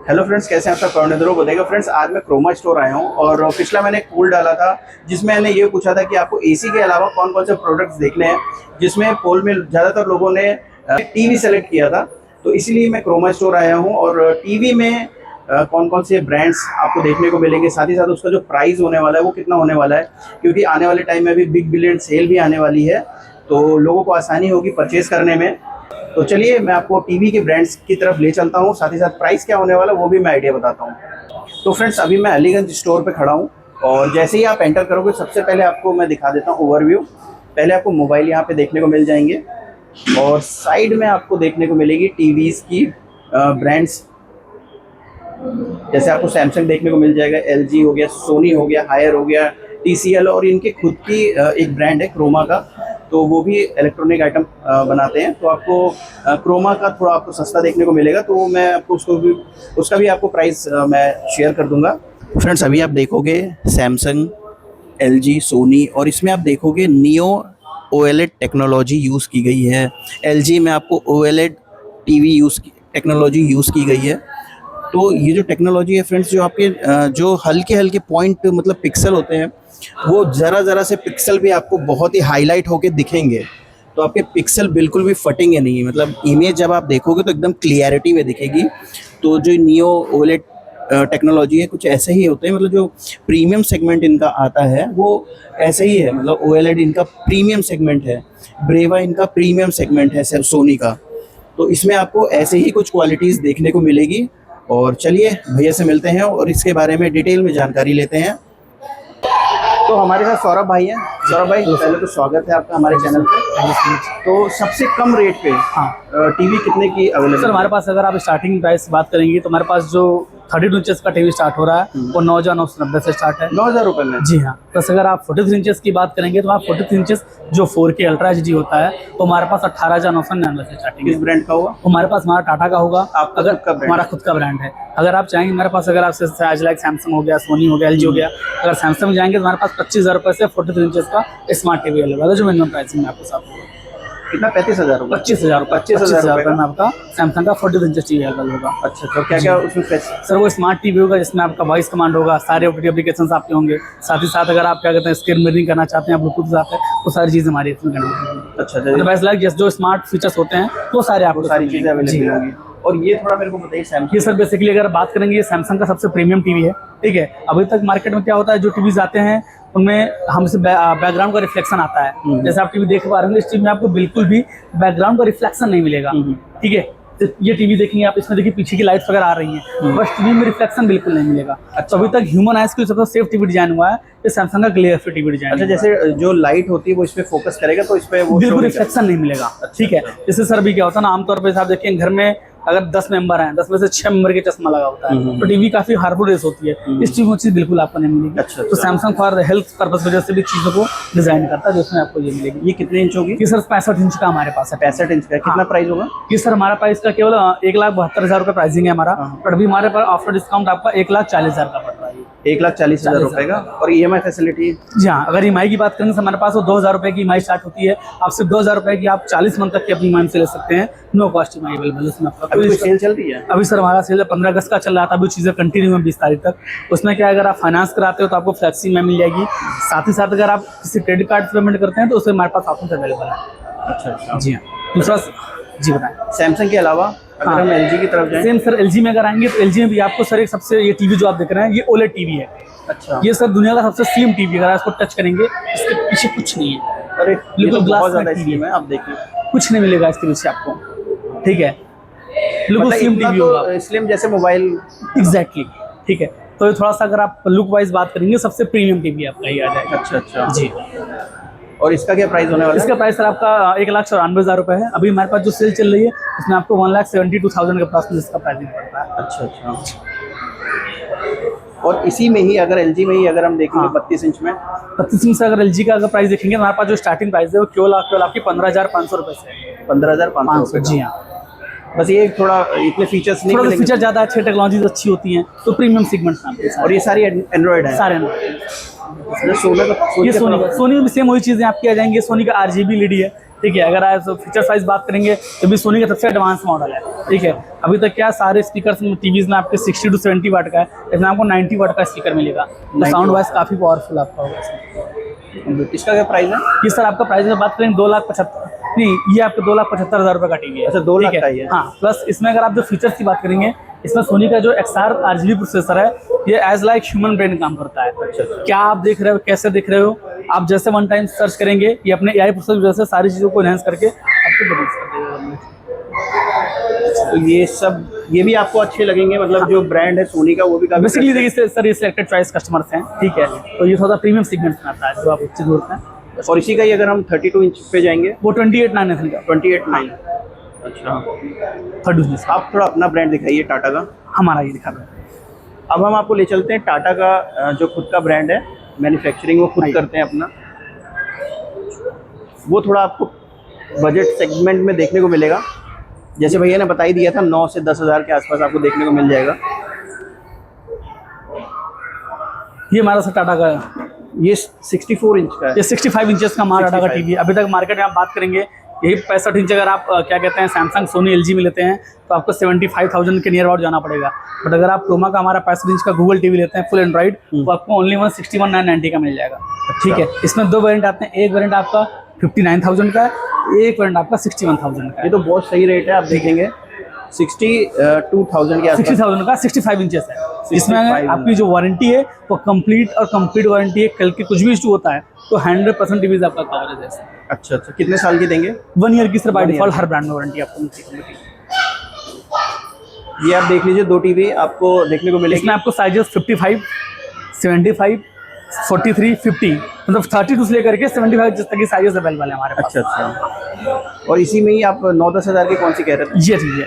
Hello friends, कैसे हैं आप सब। कौन बोलेगा फ्रेंड्स, आज मैं क्रोमा स्टोर आया हूं और पिछला मैंने एक पोल डाला था जिसमें मैंने ये पूछा था कि आपको एसी के अलावा कौन कौन से प्रोडक्ट्स देखने हैं। जिसमें पोल में ज़्यादातर लोगों ने टीवी सेलेक्ट किया था, तो इसीलिए मैं क्रोमा स्टोर आया हूं। और टीवी में कौन कौन से ब्रांड्स आपको देखने को मिलेंगे, साथ ही साथ उसका जो प्राइस होने वाला है वो कितना होने वाला है, क्योंकि आने वाले टाइम में भी बिग बिलियन सेल भी आने वाली है, तो लोगों को आसानी होगी परचेज करने में। तो चलिए मैं आपको टीवी के ब्रांड्स की तरफ ले चलता हूँ, साथ ही साथ प्राइस क्या होने वाला है वो भी मैं आइडिया बताता हूँ। तो फ्रेंड्स, अभी मैं अलीगंज स्टोर पे खड़ा हूँ और जैसे ही आप एंटर करोगे सबसे पहले आपको मैं दिखा देता हूँ ओवरव्यू। पहले आपको मोबाइल यहाँ पे देखने को मिल जाएंगे और साइड में आपको देखने को मिलेगी टीवीज़ की ब्रांड्स। जैसे आपको सैमसंग देखने को मिल जाएगा, एलजी हो गया, सोनी हो गया, हायर हो गया, टीसीएल, और इनके खुद की एक ब्रांड है क्रोमा का, तो वो भी इलेक्ट्रॉनिक आइटम बनाते हैं। तो आपको क्रोमा का थोड़ा आपको सस्ता देखने को मिलेगा, तो मैं आपको उसका भी आपको प्राइस मैं शेयर कर दूंगा। फ्रेंड्स, अभी आप देखोगे सैमसंग, एलजी, सोनी, और इसमें आप देखोगे नियो ओएलईडी टेक्नोलॉजी यूज़ की गई है। एलजी में आपको ओएलईडी टीवी टेक्नोलॉजी यूज़ की गई है। तो ये जो टेक्नोलॉजी है फ्रेंड्स, जो आपके जो हल्के हल्के पॉइंट मतलब पिक्सल होते हैं, वो ज़रा से पिक्सल भी आपको बहुत ही हाईलाइट होके दिखेंगे। तो आपके पिक्सल बिल्कुल भी फटेंगे नहीं, मतलब इमेज जब आप देखोगे तो एकदम क्लियरिटी में दिखेगी। तो जो नियो ओलेड टेक्नोलॉजी है, कुछ ऐसे ही होते हैं, मतलब जो प्रीमियम सेगमेंट इनका आता है वो ऐसे ही है। मतलब ओएलईड इनका प्रीमियम सेगमेंट है, ब्रेवा इनका प्रीमियम सेगमेंट है सोनी का। तो इसमें आपको ऐसे ही कुछ क्वालिटीज़ देखने को मिलेगी। और चलिए भैया से मिलते हैं और इसके बारे में डिटेल में जानकारी लेते हैं। तो हमारे साथ सौरभ भाई हैं। सौरभ भाई, पहले तो स्वागत है आपका हमारे चैनल पे। तो सबसे कम रेट पे टीवी कितने की अवेलेबल सर हमारे पास, अगर आप स्टार्टिंग प्राइस बात करेंगे तो हमारे पास जो 32 इंचेस का टीवी स्टार्ट हो रहा है वो 9,990 से स्टार्ट है। 9,000 रुपये में? जी हाँ। प्लस अगर आप 43 इंचेस की बात करेंगे तो आप 43 इंचेस जो 4K अल्ट्रा एचडी होता है तो हमारे पास 18,999 से स्टार्टिंग है। किस ब्रांड का होगा? हमारे पास हमारा टाटा का होगा। अगर हमारा खुद का ब्रांड है। अगर आप चाहेंगे हमारे पास, अगर आपसे लाइक सैमसंग हो गया, सोनी हो गया, एलजी हो गया, अगर सैमसंग में जाएंगे तो हमारे पास 25,000 रुपये से 43 इंचेस का स्मार्ट टीवी अवेलेबल है, जो मिनिमम प्राइस में आपके साथ होगा। कितना? 35,000 रुपये? 25,000 रुपये में आपका सैमसंग का 43 इंच टीवी अवेलेबल होगा। अच्छा, तो क्या क्या उसमें? सर वो स्मार्ट टीवी होगा जिसमें आपका वॉइस कमांड होगा, सारे ओटीटी एप्लीकेशंस आपके होंगे। साथ ही साथ अगर आप क्या कहते हैं स्क्रीन मिररिंग करना चाहते हैं, ब्लूटूथ साथ है, वो सारी चीज़ें हमारी इसमें करनी होगी। अच्छा, वैसे लाइक जो स्मार्ट फीचर्स होते हैं वो सारे आपको सारी चीज़ें अवेलेबल होंगी। और ये थोड़ा मेरे को बताइए सैमसंग। ये सर बेसिकली अगर बात करेंगे, ये सैमसंग का सबसे प्रीमियम टीवी है। ठीक है, अभी तक मार्केट में क्या होता है, जो टीवीज आते हैं उनमें हमसे बैकग्राउंड का रिफ्लेक्शन आता है। जैसे आप टीवी देख पा रहे हैं, इस टीवी में आपको बिल्कुल भी बैकग्राउंड का रिफ्लेक्शन नहीं मिलेगा। ठीक है, तो ये टीवी देखेंगे आप, इसमें देखिए पीछे की लाइट्स वगैरह आ रही हैं, बस टीवी में रिफ्लेक्शन बिल्कुल नहीं मिलेगा। तो अभी तक ह्यूमन आइज के सबसे सेफ टीवी डिजाइन हुआ है, ये सैमसंग का ग्लेयर फ्री टीवी डिजाइन। अच्छा, जैसे जो लाइट होती है वो इस पे फोकस करेगा तो इस पे वो बिल्कुल रिफ्लेक्शन नहीं मिलेगा। ठीक है, जैसे सर भी क्या होता है ना, आमतौर पर आप देखिए घर में अगर 10 मेंबर हैं, 10 में से 6 मेंबर के चश्मा लगा होता है, तो टीवी काफी हार्मफुल रेस होती है। इस टीवी में चीज बिल्कुल आपको नहीं मिलेगी। अच्छा, तो सैमसंग फॉर हेल्थ पर्पस वजह से भी चीजों को डिजाइन करता है, जिसमें आपको ये मिलेगी। ये कितने इंच होगी? ये सर 65 इंच का हमारे पास है। 65 इंच का? कितना प्राइस होगा? ये सर हमारा प्राइस का केवल 1,72,000 रुपये प्राइसिंग है हमारा, पर अभी हमारे पास आफ्टर डिस्काउंट आपका 1,40,000 का पड़ रहा है। 1,40,000 रुपये का। और ईएमआई फैसिलिटी? जी हाँ, अगर ईएमआई की बात करेंगे तो हमारे पास वो 2,000 रुपये की ईएमआई स्टार्ट होती है। आप सिर्फ 2,000 रुपये की आप 40 मंथ तक की अपनी ईएमआई से ले सकते हैं। नो कॉस्ट ईएमआई अवेलेबल है उसमें। अभी कोई सेल चल रही है? अभी सर हमारा सेल 15 अगस्त का चल रहा था, अभी चीज़ें कंटिन्यू है 20 तारीख तक। उसमें क्या है, अगर आप फाइनेंस कराते हो तो आपको फ्लैक्सी में मिल जाएगी। साथ ही साथ अगर आप किसी क्रेडिट कार्ड से पेमेंट करते हैं तो उसमें हमारे पास ऑप्शन अवेलेबल है। अच्छा, जी हाँ। दूसरा, जी बताएं। सैमसंग के अलावा अगर हम एलजी की तरफ जाएं? सेम सर, एलजी में अगर आएंगे तो एलजी में भी आपको सर एक सबसे, ये टीवी जो आप देख रहे हैं ये ओलेड टीवी है। अच्छा, ये सर दुनिया का सबसे स्लिम टीवी, अगर आप इसको टच करेंगे इसके पीछे कुछ नहीं है। अरे बिल्कुल बहुत ज़्यादा स्लिम है, आप देखिए कुछ नहीं मिलेगा इसके पीछे आपको। ठीक है, बिल्कुल स्लिम टीवी होगा, स्लिम जैसे मोबाइल। एग्जैक्टली। ठीक है, तो ये थोड़ा सा अगर आप लुक वाइज बात करेंगे सबसे प्रीमियम टीवी आपका ये आ जाएगा। अच्छा जी। और इसका क्या प्राइस होने वाला है? इसका प्राइस सर आपका 1,94,000 रुपये है। अभी हमारे पास जो सेल चल रही है उसमें आपको 1,72,000 के पास में इसका प्राइसिंग पड़ता है। अच्छा। और इसी में ही अगर एलजी में ही अगर हम देखेंगे 32 इंच में? 32 इंच से अगर एलजी का अगर प्राइस देखेंगे तो हमारे पास जो स्टार्टिंग प्राइस है वो केवल आपकी 15,500 रुपये से है। 15,500? जी हाँ। बस ये थोड़ा इतने फीचर्स नहीं, थोड़ा फीचर ज़्यादा अच्छे, टेक्नोलॉजीज अच्छी होती हैं, तो प्रीमियम सेगमेंट्स में। और ये सारी एंड्रॉइड है? सारे सोनी में भी सेम वही चीज़ें आपकी आ जाएंगी। सोनी का RGB LED है, ठीक है। अगर आप फीचर वाइज बात करेंगे तो भी सोनी का सबसे एडवांस मॉडल है, ठीक है। अभी तक क्या सारे स्पीकर टीवीज में आपके 60 to 70 वाट का है, इसमें आपको 90 वाट का स्पीकर मिलेगा, तो साउंड वाइज काफ़ी पावरफुल आपका होगा इसमें। इसका क्या प्राइस है? ये सर आपका प्राइस में बात करें 2,75,000 नहीं, ये आपको 2,75,000 रुपये का टीवी है। अच्छा, 2 लाख का ही है। हाँ, प्लस इसमें अगर आप जो फीचर्स की बात करेंगे, इसमें सोनी का जो XR RGB प्रोसेसर है, ये एज लाइक ह्यूमन ब्रेन काम करता है। अच्छा। क्या आप देख रहे हो, कैसे देख रहे हो, आप जैसे वन टाइम सर्च करेंगे, ये अपने AI प्रोसेसर की वजह से सारी चीज़ों को एनहांस करके आपको बदल कर देगा। तो ये भी आपको अच्छे लगेंगे, मतलब जो ब्रांड है सोनी का वो भी काफी बेसिकली देखिए सर, ये सिलेक्टेड चॉइस कस्टमर्स हैं, ठीक है, तो ये थोड़ा प्रीमियम सेगमेंट में आता है जो आप अच्छी जरूरत है। और इसी का ही अगर हम 32 इंच पे जाएंगे, वो 28,900 का 28.9। अच्छा, 32 आप थोड़ा अपना ब्रांड दिखाइए टाटा का। हमारा ये दिखा रहा है। अब हम आपको ले चलते हैं टाटा का जो खुद का ब्रांड है, मैन्युफैक्चरिंग वो खुद करते हैं अपना, वो थोड़ा आपको बजट सेगमेंट में देखने को मिलेगा। जैसे भैया ने बता ही दिया था, 9 से 10 हज़ार के आसपास आपको देखने को मिल जाएगा। ये हमारा सर टाटा का है, ये 64 इंच का है। ये 65 इंचेस का हमारा टाटा का 65। टीवी है। अभी तक मार्केट में आप बात करेंगे, यही 65 इंच अगर आप क्या कहते हैं सैमसंग, सोनी, LG में लेते हैं तो आपको 75,000 के नियर अबाउट जाना पड़ेगा। बट अगर आप क्रोमा का हमारा 65 इंच का गूगल टीवी लेते हैं फुल एंड्रॉइड, तो आपको ओनली 161,990 का मिल जाएगा, ठीक है। इसमें 2 वेरिएंट आते हैं, एक वेरिएंट आपका 59,000 का है, एक वेरिएंट आपका 61,000 का है। ये तो बहुत सही रेट है, आप देखेंगे 62,000 के आसपास। 60,000 का 65 इंचेस है। इसमें आपकी जो वारंटी है वो कंप्लीट वारंटी है। कल के कुछ भी इशू होता है तो 100% टीवीज आपका कवरेज है इसमें। अच्छा, कितने साल की देंगे? 1 ईयर की सर बाय 1 डिफॉल्ट ईयर। हर ब्रांड में वारंटी आपको मिलती है। ये आप देख लीजिए, 2 टीवी आपको देखने को मिलेगी। इसमें आपको साइजेस 55, 75, 43, 50, मतलब 32 से लेकर के 75 तक की साइजेस अवेलेबल है हमारे पास। अच्छा। और इसी में ही आप 9-10 हज़ार की कौन सी कह रहे थे? ये चीज़ है।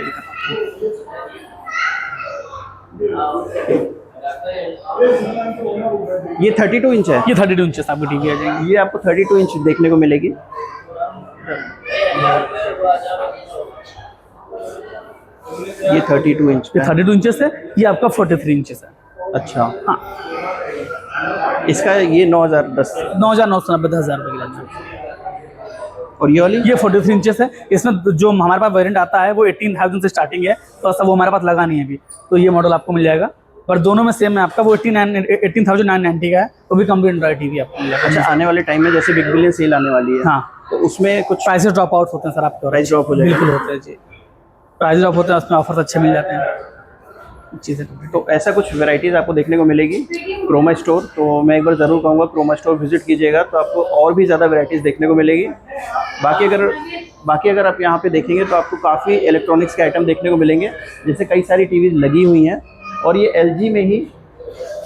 ये 32 इंच है। ये 32 इंचेस आपकी टीवी आ जाएंगी। ये आपको 32 इंच देखने को मिलेगी। ये 32 इंच ये का है। 32 इंचेस है, ये आपका 43 इंचेस है। अच्छा, हाँ, इसका ये 9,010। 9,990 10,000 रुपये की लगना। और ये वाली ये 43 इंचेस है। इसमें जो हमारे पास वेरिएंट आता है वो 18,000 से स्टार्टिंग है, तो ऐसा वो हमारे पास लगा नहीं है अभी, तो ये मॉडल आपको मिल जाएगा। पर दोनों में सेम है आपका, वो 18,990 का है, वो भी कंप्लीट एंड्रॉइड टीवी आपको मिल जाएगा। अच्छा, आने वाले टाइम में जैसे बिग बिलियन सेल आने वाली है, हाँ, तो उसमें कुछ प्राइसेस ड्रॉप आउट होते हैं सर आपके, प्राइस ड्रॉप हो जाएगा। बिल्कुल होते हैं जी, प्राइस ड्रॉप होते हैं, उसमें ऑफर्स अच्छे मिल जाते हैं चीज़ें। तो ऐसा कुछ वैरायटीज़ आपको देखने को मिलेगी क्रोमा स्टोर। तो मैं एक बार ज़रूर कहूँगा क्रोमा स्टोर विजिट कीजिएगा, तो आपको और भी ज़्यादा वैरायटीज़ देखने को मिलेगी। बाकी अगर आप यहाँ पे देखेंगे तो आपको काफ़ी इलेक्ट्रॉनिक्स के आइटम देखने को मिलेंगे, जैसे कई सारी टीवीज़ लगी हुई हैं। और ये LG में ही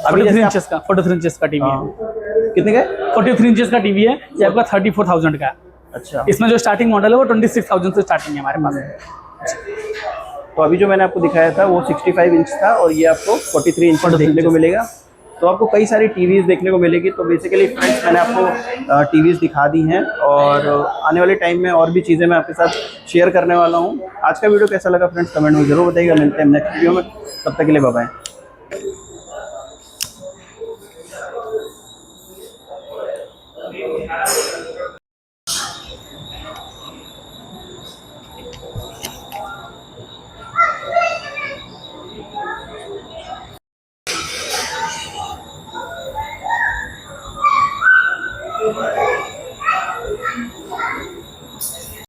43 इंचेस का 43 इंचेस का टीवी है। कितने का? 43 इंचेस का टीवी है, ये आपका 34,000 का है। अच्छा, इसमें जो स्टार्टिंग मॉडल है वो 26,000 से स्टार्टिंग है हमारे पास। तो अभी जो मैंने आपको दिखाया था वो 65 इंच था, और ये आपको 43 इंच देखने को मिलेगा। तो आपको कई सारी टीवीज़ देखने को मिलेगी। तो बेसिकली फ्रेंड्स, मैंने आपको टीवीज़ दिखा दी हैं, और आने वाले टाइम में और भी चीज़ें मैं आपके साथ शेयर करने वाला हूँ। आज का वीडियो कैसा लगा फ्रेंड्स, कमेंट में ज़रूर बताइएगा। मिलते हैं नेक्स्ट वीडियो में, तब तक के लिए बाय बाय।